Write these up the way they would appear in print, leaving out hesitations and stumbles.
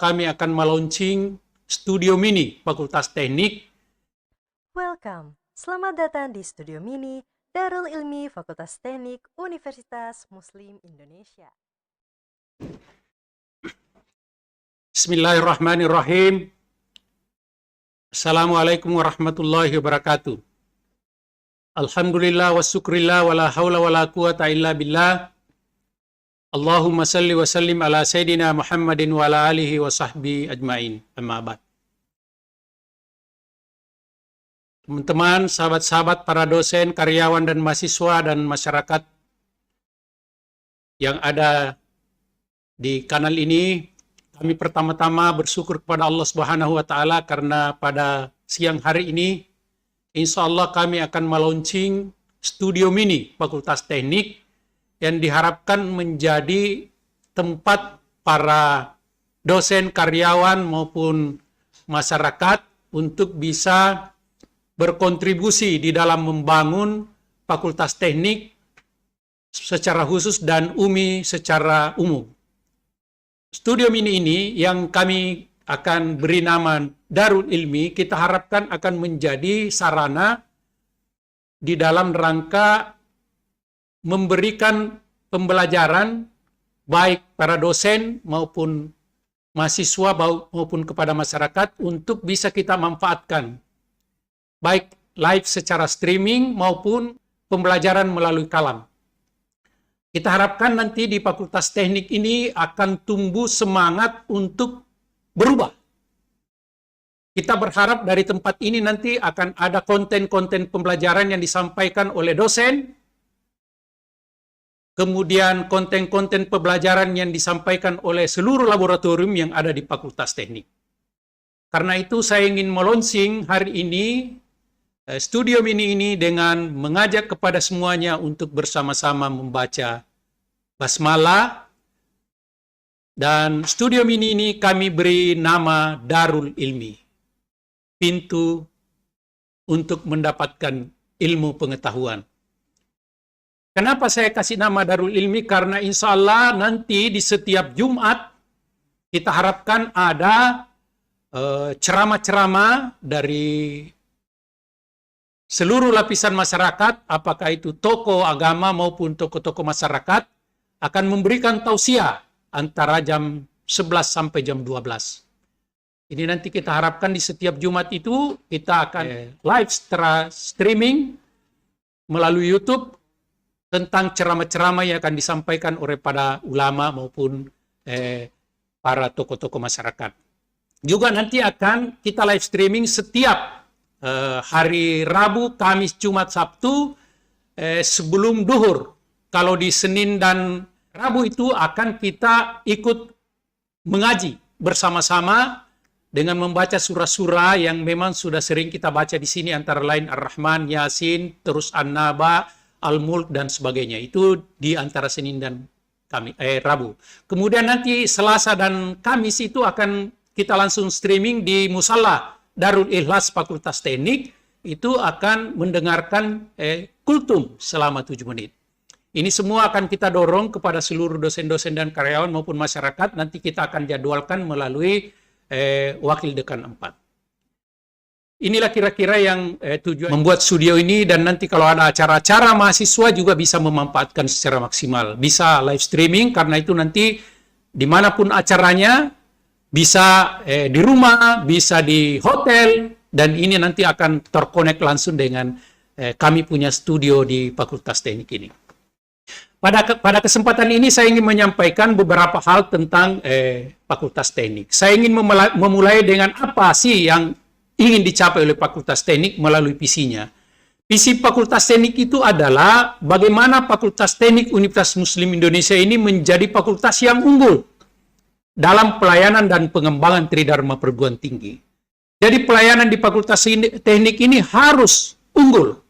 kami akan melaunching Studio Mini Fakultas Teknik. Welcome, selamat datang di Studio Mini Darul Ilmi Fakultas Teknik Universitas Muslim Indonesia. Bismillahirrahmanirrahim. Assalamualaikum warahmatullahi wabarakatuh. Alhamdulillah wa syukrillah wa la hawla wa la quwata illa billah. Allahumma salli wa sallim ala Sayyidina Muhammadin wa ala alihi wa sahbihi ajma'in. Amma ba'd. Teman-teman, sahabat-sahabat, para dosen, karyawan, dan mahasiswa, dan masyarakat yang ada di kanal ini, kami pertama-tama bersyukur kepada Allah Subhanahu wa Ta'ala karena pada siang hari ini, insya Allah kami akan melaunching Studio Mini Fakultas Teknik yang diharapkan menjadi tempat para dosen, karyawan, maupun masyarakat untuk bisa berkontribusi di dalam membangun Fakultas Teknik secara khusus dan UMI secara umum. Studio Mini ini yang kami akan beri nama Darul Ilmi, kita harapkan akan menjadi sarana di dalam rangka memberikan pembelajaran baik para dosen maupun mahasiswa maupun kepada masyarakat untuk bisa kita manfaatkan baik live secara streaming maupun pembelajaran melalui kalam. Kita harapkan nanti di Fakultas Teknik ini akan tumbuh semangat untuk berubah. Kita berharap dari tempat ini nanti akan ada konten-konten pembelajaran yang disampaikan oleh dosen, kemudian konten-konten pembelajaran yang disampaikan oleh seluruh laboratorium yang ada di Fakultas Teknik. Karena itu saya ingin melaunching hari ini Studio Mini ini dengan mengajak kepada semuanya untuk bersama-sama membaca basmalah, dan Studio Mini ini kami beri nama Darul Ilmi, pintu untuk mendapatkan ilmu pengetahuan. Kenapa saya kasih nama Darul Ilmi? Karena insya Allah nanti di setiap Jumat kita harapkan ada ceramah-ceramah dari seluruh lapisan masyarakat, apakah itu tokoh agama maupun tokoh-tokoh masyarakat, akan memberikan tausiah antara jam 11 sampai jam 12. Ini nanti kita harapkan di setiap Jumat itu kita akan live secara streaming melalui YouTube tentang ceramah-ceramah yang akan disampaikan oleh para ulama maupun para tokoh-tokoh masyarakat. Juga nanti akan kita live streaming setiap hari Rabu, Kamis, Jumat, Sabtu sebelum duhur. Kalau di Senin dan Rabu itu akan kita ikut mengaji bersama-sama dengan membaca surah-surah yang memang sudah sering kita baca di sini, antara lain Ar-Rahman, Yasin, terus An-Naba, Al-Mulk, dan sebagainya. Itu di antara Senin dan Rabu. Kemudian nanti Selasa dan Kamis itu akan kita langsung streaming di Musalla Darul Ikhlas Fakultas Teknik, itu akan mendengarkan kultum selama 7 menit. Ini semua akan kita dorong kepada seluruh dosen-dosen dan karyawan maupun masyarakat. Nanti kita akan jadwalkan melalui Wakil Dekan 4. Inilah kira-kira yang tujuan membuat studio ini, dan nanti kalau ada acara-acara mahasiswa juga bisa memanfaatkan secara maksimal. Bisa live streaming, karena itu nanti dimanapun acaranya, bisa di rumah, bisa di hotel, dan ini nanti akan terkonek langsung dengan kami punya studio di Fakultas Teknik ini. Pada kesempatan ini saya ingin menyampaikan beberapa hal tentang Fakultas Teknik. Saya ingin memulai dengan apa sih yang ingin dicapai oleh Fakultas Teknik melalui visinya. Visi Fakultas Teknik itu adalah bagaimana Fakultas Teknik Universitas Muslim Indonesia ini menjadi fakultas yang unggul dalam pelayanan dan pengembangan Tridharma perguruan tinggi. Jadi pelayanan di Fakultas Teknik ini harus unggul.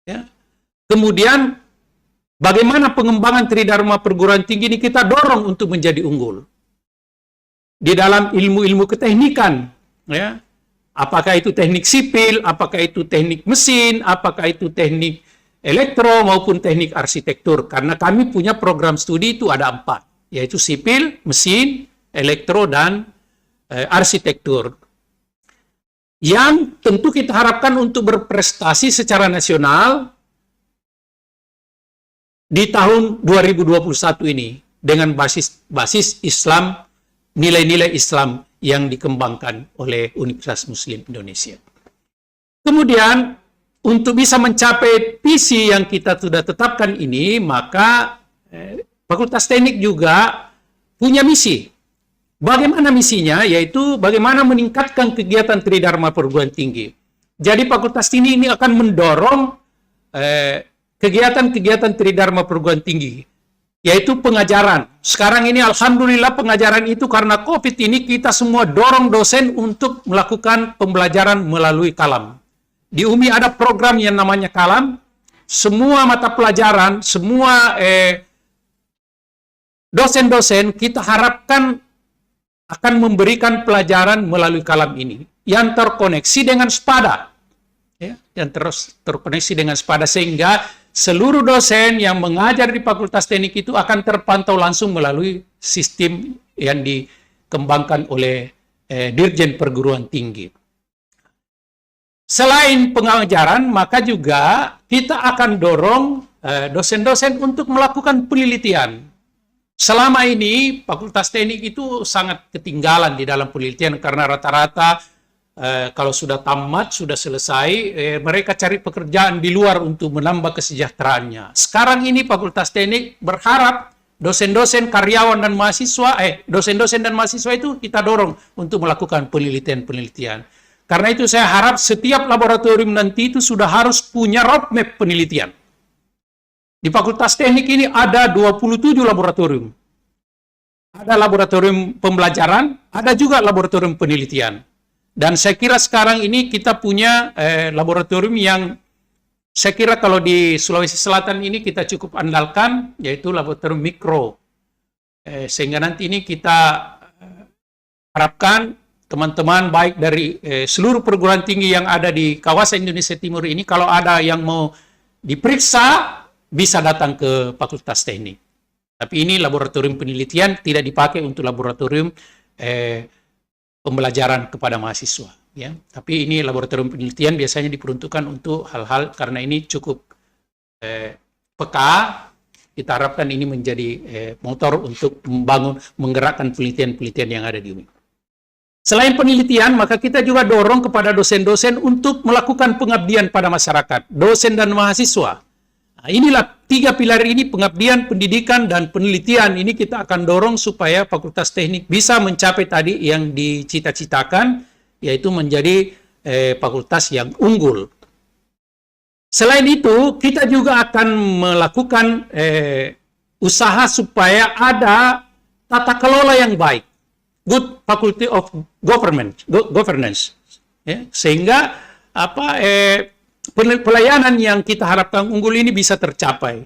Ya. Kemudian bagaimana pengembangan Tridharma perguruan tinggi ini kita dorong untuk menjadi unggul di dalam ilmu-ilmu keteknikan. Ya. Apakah itu teknik sipil, apakah itu teknik mesin, apakah itu teknik elektro maupun teknik arsitektur. Karena kami punya program studi itu ada 4. Yaitu sipil, mesin, elektro, dan arsitektur. Yang tentu kita harapkan untuk berprestasi secara nasional di tahun 2021 ini dengan basis Islam, nilai-nilai Islam yang dikembangkan oleh Universitas Muslim Indonesia. Kemudian, untuk bisa mencapai visi yang kita sudah tetapkan ini, maka Fakultas Teknik juga punya misi. Bagaimana misinya? Yaitu bagaimana meningkatkan kegiatan Tridharma perguruan tinggi. Jadi Fakultas Teknik ini akan mendorong kegiatan-kegiatan Tridharma perguruan tinggi, yaitu pengajaran. Sekarang ini alhamdulillah pengajaran itu karena COVID ini kita semua dorong dosen untuk melakukan pembelajaran melalui Kalam. Di UMI ada program yang namanya Kalam. Semua mata pelajaran, semua dosen-dosen kita harapkan akan memberikan pelajaran melalui Kalam ini yang terkoneksi dengan Spada, ya, yang terkoneksi dengan Spada, sehingga seluruh dosen yang mengajar di Fakultas Teknik itu akan terpantau langsung melalui sistem yang dikembangkan oleh Dirjen Perguruan Tinggi. Selain pengajaran, maka juga kita akan dorong dosen-dosen untuk melakukan penelitian. Selama ini Fakultas Teknik itu sangat ketinggalan di dalam penelitian karena rata-rata kalau sudah tamat, sudah selesai, mereka cari pekerjaan di luar untuk menambah kesejahteraannya. Sekarang ini Fakultas Teknik berharap dosen-dosen, karyawan dan mahasiswa, dosen-dosen dan mahasiswa itu kita dorong untuk melakukan penelitian-penelitian. Karena itu saya harap setiap laboratorium nanti itu sudah harus punya roadmap penelitian. Di Fakultas Teknik ini ada 27 laboratorium. Ada laboratorium pembelajaran, ada juga laboratorium penelitian. Dan saya kira sekarang ini kita punya laboratorium yang saya kira kalau di Sulawesi Selatan ini kita cukup andalkan, yaitu laboratorium mikro. Sehingga nanti ini kita harapkan teman-teman baik dari seluruh perguruan tinggi yang ada di kawasan Indonesia Timur ini, kalau ada yang mau diperiksa, bisa datang ke Fakultas Teknik. Tapi ini laboratorium penelitian tidak dipakai untuk laboratorium pembelajaran kepada mahasiswa. Ya. Tapi ini laboratorium penelitian biasanya diperuntukkan untuk hal-hal karena ini cukup peka. Kita harapkan ini menjadi motor untuk menggerakkan penelitian-penelitian yang ada di UMI. Selain penelitian, maka kita juga dorong kepada dosen-dosen untuk melakukan pengabdian pada masyarakat, dosen dan mahasiswa. Nah, inilah 3 pilar ini, pengabdian, pendidikan, dan penelitian. Ini kita akan dorong supaya Fakultas Teknik bisa mencapai tadi yang dicita-citakan, yaitu menjadi fakultas yang unggul. Selain itu, kita juga akan melakukan usaha supaya ada tata kelola yang baik. Good Faculty of Governance. Ya, sehingga pelayanan yang kita harapkan unggul ini bisa tercapai.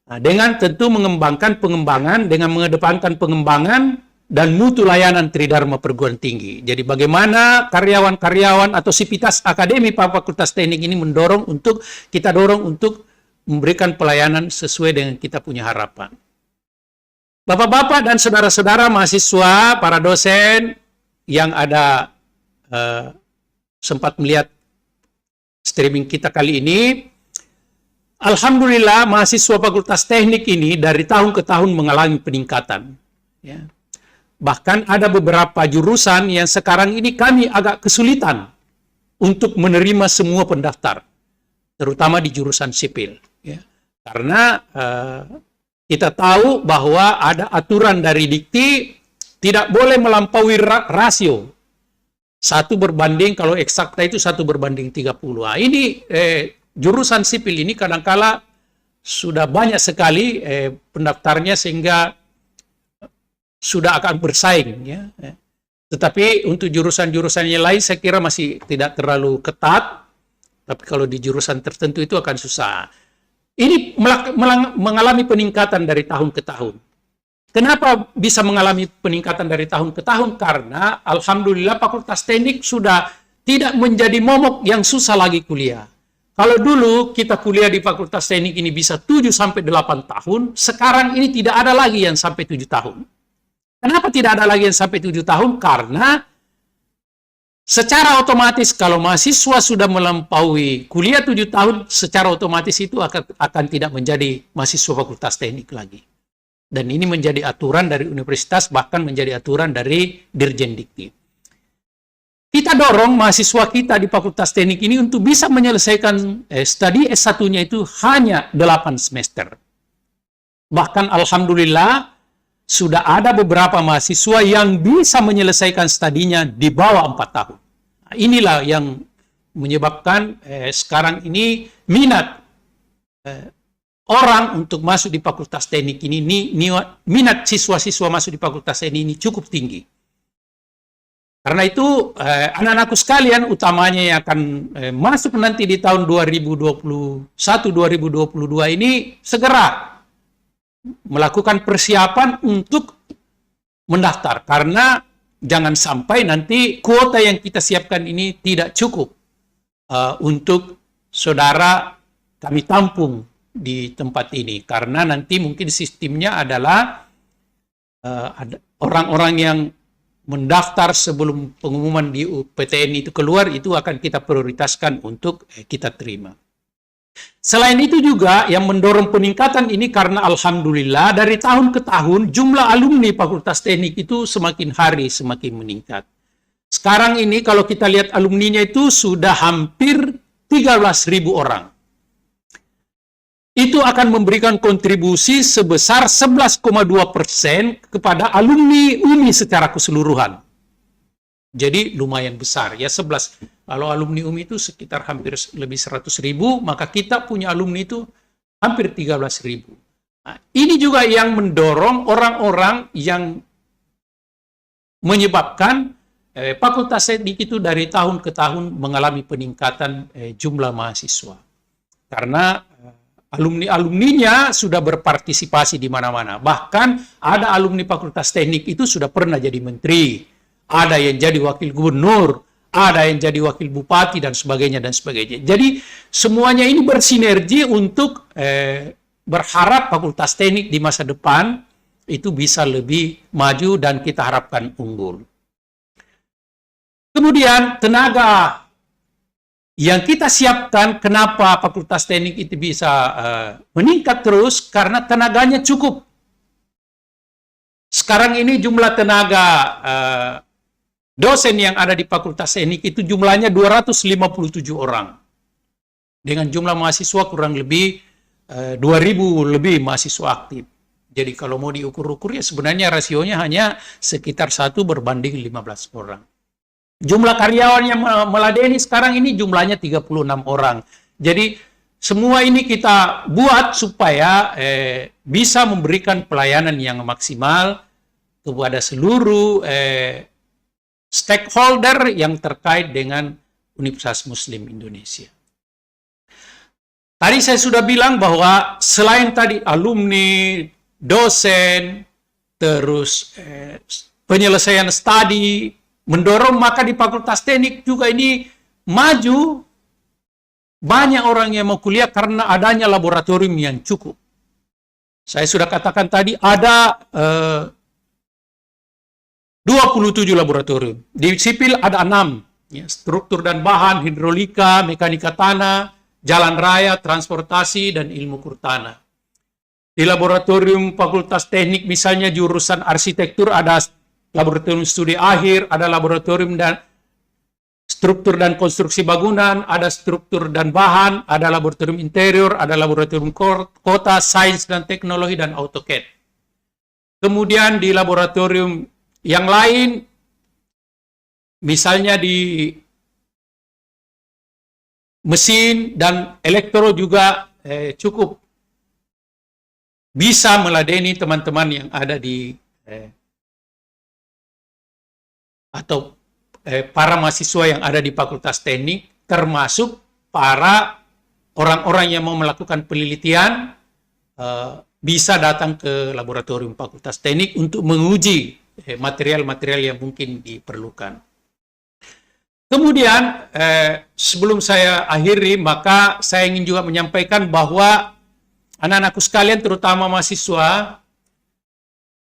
Nah, dengan tentu mengembangkan pengembangan, dengan mengedepankan pengembangan dan mutu layanan Tridharma perguruan tinggi. Jadi bagaimana karyawan-karyawan atau sivitas akademi Fakultas Teknik ini kita dorong untuk memberikan pelayanan sesuai dengan kita punya harapan. Bapak-bapak dan saudara-saudara mahasiswa, para dosen yang ada sempat melihat streaming kita kali ini, alhamdulillah mahasiswa Fakultas Teknik ini dari tahun ke tahun mengalami peningkatan. Ya. Bahkan ada beberapa jurusan yang sekarang ini kami agak kesulitan untuk menerima semua pendaftar, terutama di jurusan sipil. Ya. Karena kita tahu bahwa ada aturan dari Dikti tidak boleh melampaui rasio. 1 berbanding, kalau eksakta itu 1 berbanding 30. Nah, ini jurusan sipil ini kadangkala sudah banyak sekali pendaftarnya sehingga sudah akan bersaing. Ya. Tetapi untuk jurusan-jurusan yang lain saya kira masih tidak terlalu ketat. Tapi kalau di jurusan tertentu itu akan susah. Ini mengalami peningkatan dari tahun ke tahun. Kenapa bisa mengalami peningkatan dari tahun ke tahun? Karena alhamdulillah Fakultas Teknik sudah tidak menjadi momok yang susah lagi kuliah. Kalau dulu kita kuliah di Fakultas Teknik ini bisa 7-8 tahun, sekarang ini tidak ada lagi yang sampai 7 tahun. Kenapa tidak ada lagi yang sampai 7 tahun? Karena secara otomatis kalau mahasiswa sudah melampaui kuliah 7 tahun, secara otomatis itu akan tidak menjadi mahasiswa Fakultas Teknik lagi. Dan ini menjadi aturan dari universitas, bahkan menjadi aturan dari Dirjen Dikti. Kita dorong mahasiswa kita di Fakultas Teknik ini untuk bisa menyelesaikan studi S1-nya itu hanya 8 semester. Bahkan alhamdulillah sudah ada beberapa mahasiswa yang bisa menyelesaikan studinya di bawah 4 tahun. Nah, inilah yang menyebabkan sekarang ini minat orang untuk masuk di Fakultas Teknik ini, minat siswa-siswa masuk di Fakultas Teknik ini cukup tinggi. Karena itu anak-anakku sekalian, utamanya yang akan masuk nanti di tahun 2021-2022 ini segera melakukan persiapan untuk mendaftar. Karena jangan sampai nanti kuota yang kita siapkan ini tidak cukup untuk saudara kami tampung di tempat ini. Karena nanti mungkin sistemnya adalah orang-orang yang mendaftar sebelum pengumuman di PTN itu keluar, itu akan kita prioritaskan untuk kita terima. Selain itu juga yang mendorong peningkatan ini karena alhamdulillah dari tahun ke tahun jumlah alumni Fakultas Teknik itu semakin hari semakin meningkat. Sekarang ini kalau kita lihat alumninya itu sudah hampir 13.000 orang. Itu akan memberikan kontribusi sebesar 11,2% kepada alumni UMI secara keseluruhan. Jadi lumayan besar ya, 11. Kalau alumni UMI itu sekitar hampir lebih 100.000, maka kita punya alumni itu hampir 13.000. Nah, ini juga yang mendorong orang-orang yang menyebabkan Fakultas Teknik itu dari tahun ke tahun mengalami peningkatan jumlah mahasiswa. Karena alumni-alumninya sudah berpartisipasi di mana-mana. Bahkan ada alumni Fakultas Teknik itu sudah pernah jadi menteri. Ada yang jadi wakil gubernur, ada yang jadi wakil bupati, dan sebagainya, dan sebagainya. Jadi, semuanya ini bersinergi untuk berharap Fakultas Teknik di masa depan itu bisa lebih maju dan kita harapkan unggul. Kemudian, tenaga yang kita siapkan, kenapa Fakultas Teknik itu bisa meningkat terus? Karena tenaganya cukup. Sekarang ini jumlah tenaga dosen yang ada di Fakultas Teknik itu jumlahnya 257 orang. Dengan jumlah mahasiswa kurang lebih 2.000 lebih mahasiswa aktif. Jadi kalau mau diukur-ukur ya sebenarnya rasionya hanya sekitar 1 berbanding 15 orang. Jumlah karyawan yang meladeni sekarang ini jumlahnya 36 orang. Jadi semua ini kita buat supaya bisa memberikan pelayanan yang maksimal kepada seluruh stakeholder yang terkait dengan Universitas Muslim Indonesia. Tadi saya sudah bilang bahwa selain tadi alumni, dosen, terus penyelesaian studi, mendorong, maka di Fakultas Teknik juga ini maju, banyak orang yang mau kuliah karena adanya laboratorium yang cukup. Saya sudah katakan tadi ada 27 laboratorium. Di sipil ada 6. Ya, struktur dan bahan, hidrolika, mekanika tanah, jalan raya, transportasi, dan ilmu kurtanah. Di laboratorium Fakultas Teknik misalnya jurusan arsitektur ada laboratorium studi akhir, ada laboratorium dan struktur dan konstruksi bangunan, ada struktur dan bahan, ada laboratorium interior, ada laboratorium kota, sains dan teknologi, dan AutoCAD. Kemudian di laboratorium yang lain, misalnya di mesin dan elektro juga cukup bisa meladeni teman-teman yang ada di atau para mahasiswa yang ada di Fakultas Teknik, termasuk para orang-orang yang mau melakukan penelitian bisa datang ke laboratorium Fakultas Teknik untuk menguji material-material yang mungkin diperlukan. Kemudian, sebelum saya akhiri, maka saya ingin juga menyampaikan bahwa anak-anakku sekalian, terutama mahasiswa,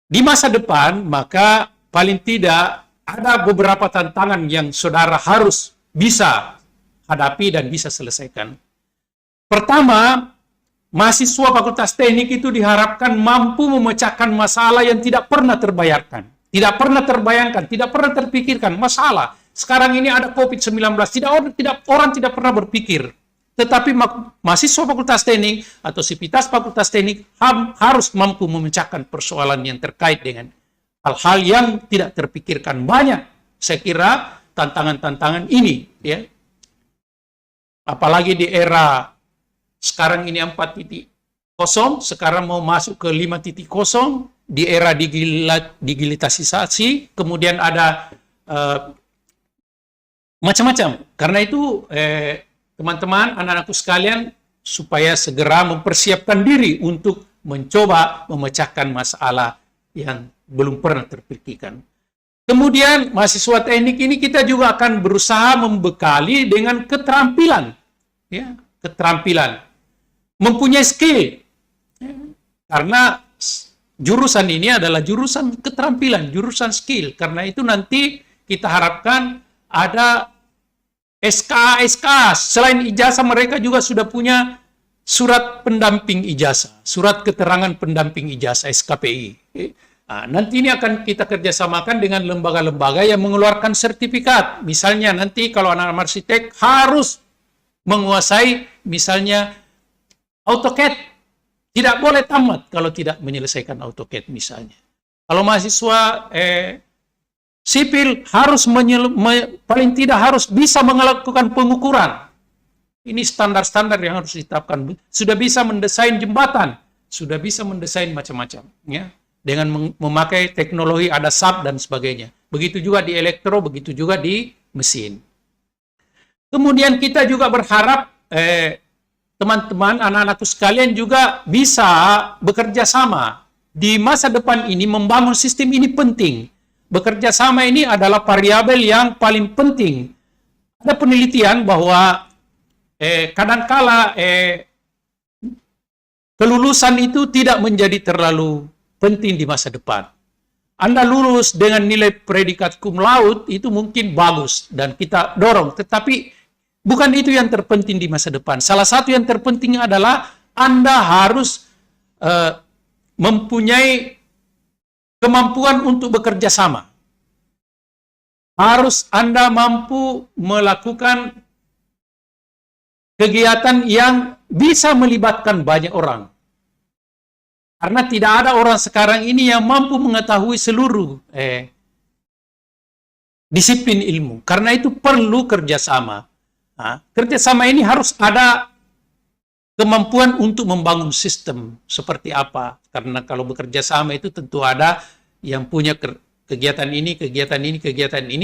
Di masa depan, maka paling tidak ada beberapa tantangan yang saudara harus bisa hadapi dan bisa selesaikan. Pertama, mahasiswa Fakultas Teknik itu diharapkan mampu memecahkan masalah yang tidak pernah terbayarkan. Tidak pernah terbayangkan, tidak pernah terpikirkan masalah. Sekarang ini ada COVID-19, orang tidak pernah berpikir. Tetapi mahasiswa Fakultas Teknik atau sivitas Fakultas Teknik harus mampu memecahkan persoalan yang terkait dengan hal-hal yang tidak terpikirkan. Banyak, saya kira, tantangan-tantangan ini. Ya. Apalagi di era sekarang ini 4.0, sekarang mau masuk ke 5.0, di era digitalisasi, kemudian ada macam-macam. Karena itu, teman-teman, anak-anakku sekalian, supaya segera mempersiapkan diri untuk mencoba memecahkan masalah yang belum pernah terpikirkan. Kemudian, mahasiswa teknik ini kita juga akan berusaha membekali dengan keterampilan. Ya, keterampilan. Mempunyai skill. Ya, karena jurusan ini adalah jurusan keterampilan, jurusan skill. Karena itu nanti kita harapkan ada SK. Selain ijazah, mereka juga sudah punya surat pendamping ijazah, surat keterangan pendamping ijazah, SKPI. Nah, nanti ini akan kita kerjasamakan dengan lembaga-lembaga yang mengeluarkan sertifikat. Misalnya nanti kalau anak-anak arsitek harus menguasai misalnya AutoCAD. Tidak boleh tamat kalau tidak menyelesaikan AutoCAD misalnya. Kalau mahasiswa sipil harus paling tidak harus bisa melakukan pengukuran. Ini standar-standar yang harus ditetapkan. Sudah bisa mendesain jembatan, sudah bisa mendesain macam-macam, ya, dengan memakai teknologi ada SAP dan sebagainya. Begitu juga di elektro, begitu juga di mesin. Kemudian kita juga berharap teman-teman, anak-anakku sekalian juga bisa bekerja sama. Di masa depan ini membangun sistem ini penting. Bekerja sama ini adalah variabel yang paling penting. Ada penelitian bahwa kadangkala kelulusan itu tidak menjadi terlalu penting di masa depan. Anda lulus dengan nilai predikat cum laude itu mungkin bagus dan kita dorong. Tetapi bukan itu yang terpenting di masa depan. Salah satu yang terpenting adalah Anda harus mempunyai kemampuan untuk bekerja sama. Harus Anda mampu melakukan kegiatan yang bisa melibatkan banyak orang. Karena tidak ada orang sekarang ini yang mampu mengetahui seluruh disiplin ilmu. Karena itu perlu kerjasama. Nah, kerjasama ini harus ada kemampuan untuk membangun sistem seperti apa. Karena kalau bekerja sama itu tentu ada yang punya kegiatan ini,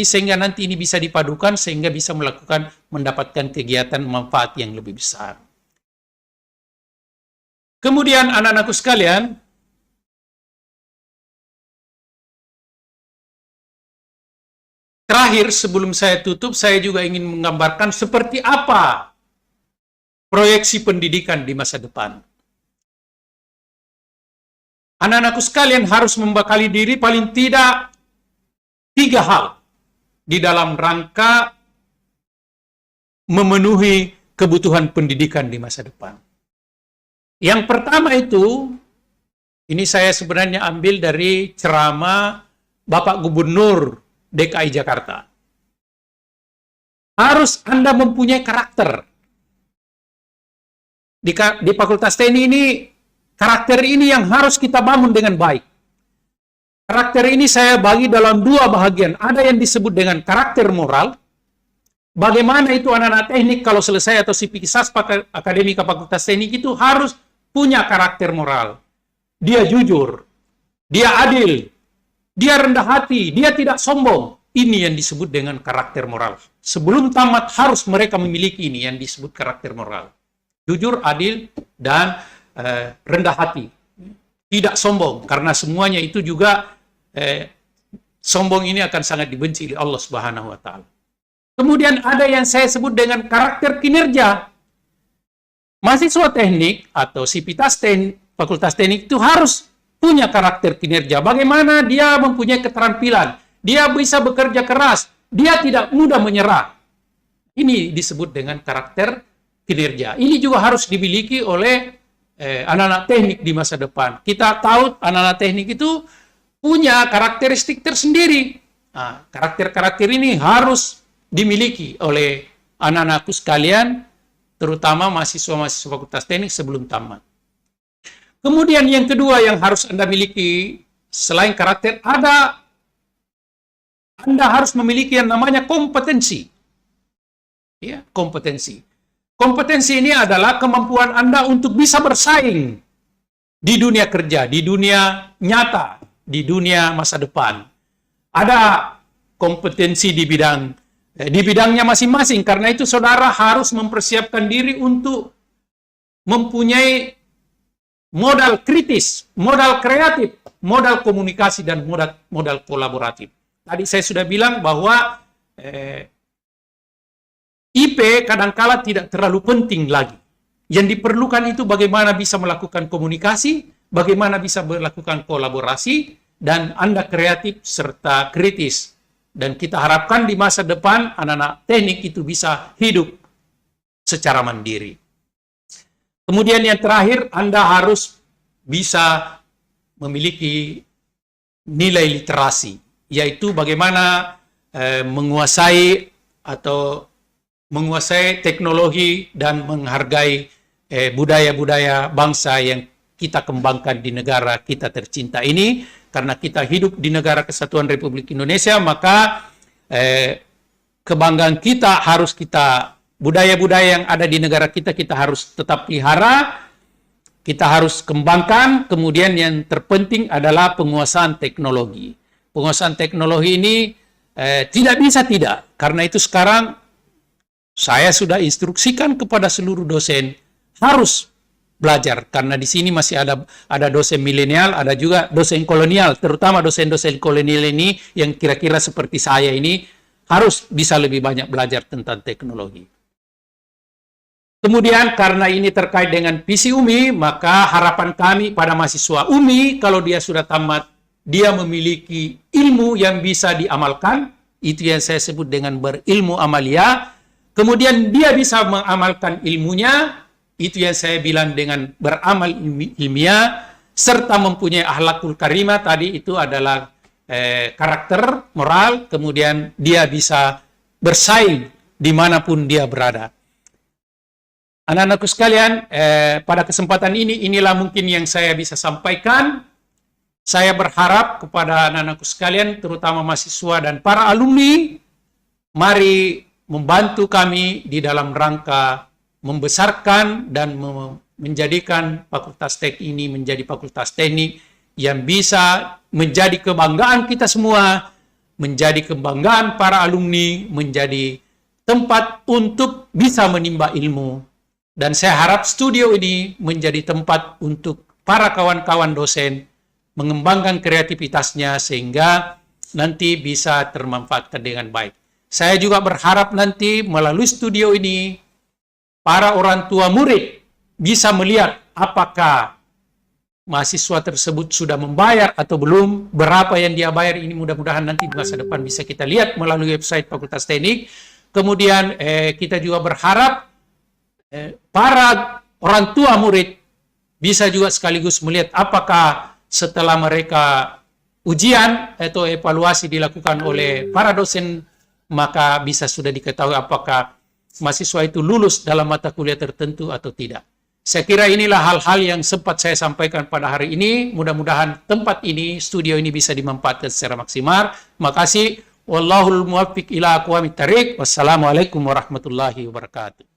sehingga nanti ini bisa dipadukan, sehingga bisa mendapatkan kegiatan manfaat yang lebih besar. Kemudian anak-anakku sekalian, terakhir sebelum saya tutup, saya juga ingin menggambarkan seperti apa proyeksi pendidikan di masa depan. Anak-anakku sekalian harus membekali diri paling tidak 3 hal di dalam rangka memenuhi kebutuhan pendidikan di masa depan. Yang pertama itu, ini saya sebenarnya ambil dari ceramah Bapak Gubernur DKI Jakarta. Harus Anda mempunyai karakter. Di Fakultas Teknik ini, karakter ini yang harus kita bangun dengan baik. Karakter ini saya bagi dalam 2 bahagian. Ada yang disebut dengan karakter moral. Bagaimana itu anak-anak teknik kalau selesai atau sivitas akademika Fakultas Teknik itu harus punya karakter moral. Dia jujur, dia adil, dia rendah hati, dia tidak sombong. Ini yang disebut dengan karakter moral. Sebelum tamat harus mereka memiliki ini yang disebut karakter moral. Jujur, adil, dan rendah hati. Tidak sombong, karena semuanya itu juga sombong ini akan sangat dibenci oleh Allah Subhanahu wa Ta'ala. Kemudian ada yang saya sebut dengan karakter kinerja. Mahasiswa teknik atau sivitas teknik, Fakultas Teknik itu harus punya karakter kinerja, bagaimana dia mempunyai keterampilan, dia bisa bekerja keras, dia tidak mudah menyerah. Ini disebut dengan karakter kinerja. Ini juga harus dimiliki oleh anak-anak teknik di masa depan. Kita tahu anak-anak teknik itu punya karakteristik tersendiri. Nah, karakter-karakter ini harus dimiliki oleh anak-anakku sekalian, terutama mahasiswa-mahasiswa Fakultas Teknik sebelum tamat. Kemudian yang kedua yang harus Anda miliki, selain karakter, Anda harus memiliki yang namanya kompetensi. Ya, kompetensi. Kompetensi ini adalah kemampuan Anda untuk bisa bersaing di dunia kerja, di dunia nyata, di dunia masa depan. Ada kompetensi di bidangnya masing-masing. Karena itu saudara harus mempersiapkan diri untuk mempunyai modal kritis, modal kreatif, modal komunikasi, dan modal kolaboratif. Tadi saya sudah bilang bahwa IP kadangkala tidak terlalu penting lagi. Yang diperlukan itu bagaimana bisa melakukan komunikasi, bagaimana bisa melakukan kolaborasi, dan Anda kreatif serta kritis. Dan kita harapkan di masa depan anak-anak teknik itu bisa hidup secara mandiri. Kemudian yang terakhir, Anda harus bisa memiliki nilai literasi, yaitu bagaimana menguasai teknologi dan menghargai budaya-budaya bangsa yang kita kembangkan di negara kita tercinta ini. Karena kita hidup di negara Kesatuan Republik Indonesia, maka kebanggaan kita harus budaya-budaya yang ada di negara kita harus tetap pelihara, kita harus kembangkan. Kemudian yang terpenting adalah penguasaan teknologi. Penguasaan teknologi ini tidak bisa tidak. Karena itu sekarang saya sudah instruksikan kepada seluruh dosen harus belajar, karena di sini masih ada dosen milenial, ada juga dosen kolonial, terutama dosen-dosen kolonial ini yang kira-kira seperti saya ini harus bisa lebih banyak belajar tentang teknologi. Kemudian karena ini terkait dengan visi UMI, maka harapan kami pada mahasiswa UMI, kalau dia sudah tamat, dia memiliki ilmu yang bisa diamalkan, itu yang saya sebut dengan berilmu amalia. Kemudian dia bisa mengamalkan ilmunya, itu yang saya bilang dengan beramal ilmiah, serta mempunyai akhlakul karimah. Tadi itu adalah karakter moral. Kemudian dia bisa bersaing dimanapun dia berada. Anak-anakku sekalian, pada kesempatan inilah mungkin yang saya bisa sampaikan. Saya berharap kepada anak-anakku sekalian, terutama mahasiswa dan para alumni, mari membantu kami di dalam rangka membesarkan dan menjadikan Fakultas Teknik ini menjadi Fakultas Teknik yang bisa menjadi kebanggaan kita semua, menjadi kebanggaan para alumni, menjadi tempat untuk bisa menimba ilmu. Dan saya harap studio ini menjadi tempat untuk para kawan-kawan dosen mengembangkan kreativitasnya sehingga nanti bisa termanfaatkan dengan baik. Saya juga berharap nanti melalui studio ini para orang tua murid bisa melihat apakah mahasiswa tersebut sudah membayar atau belum, berapa yang dia bayar. Ini mudah-mudahan nanti di masa depan bisa kita lihat melalui website Fakultas Teknik. Kemudian kita juga berharap para orang tua murid bisa juga sekaligus melihat apakah setelah mereka ujian atau evaluasi dilakukan oleh para dosen, maka bisa sudah diketahui apakah mahasiswa itu lulus dalam mata kuliah tertentu atau tidak. Saya kira inilah hal-hal yang sempat saya sampaikan pada hari ini. Mudah-mudahan tempat ini, studio ini bisa dimanfaatkan secara maksimal. Makasih. Wallahul muwaffiq ila aqwamit thariq. Wassalamualaikum warahmatullahi wabarakatuh.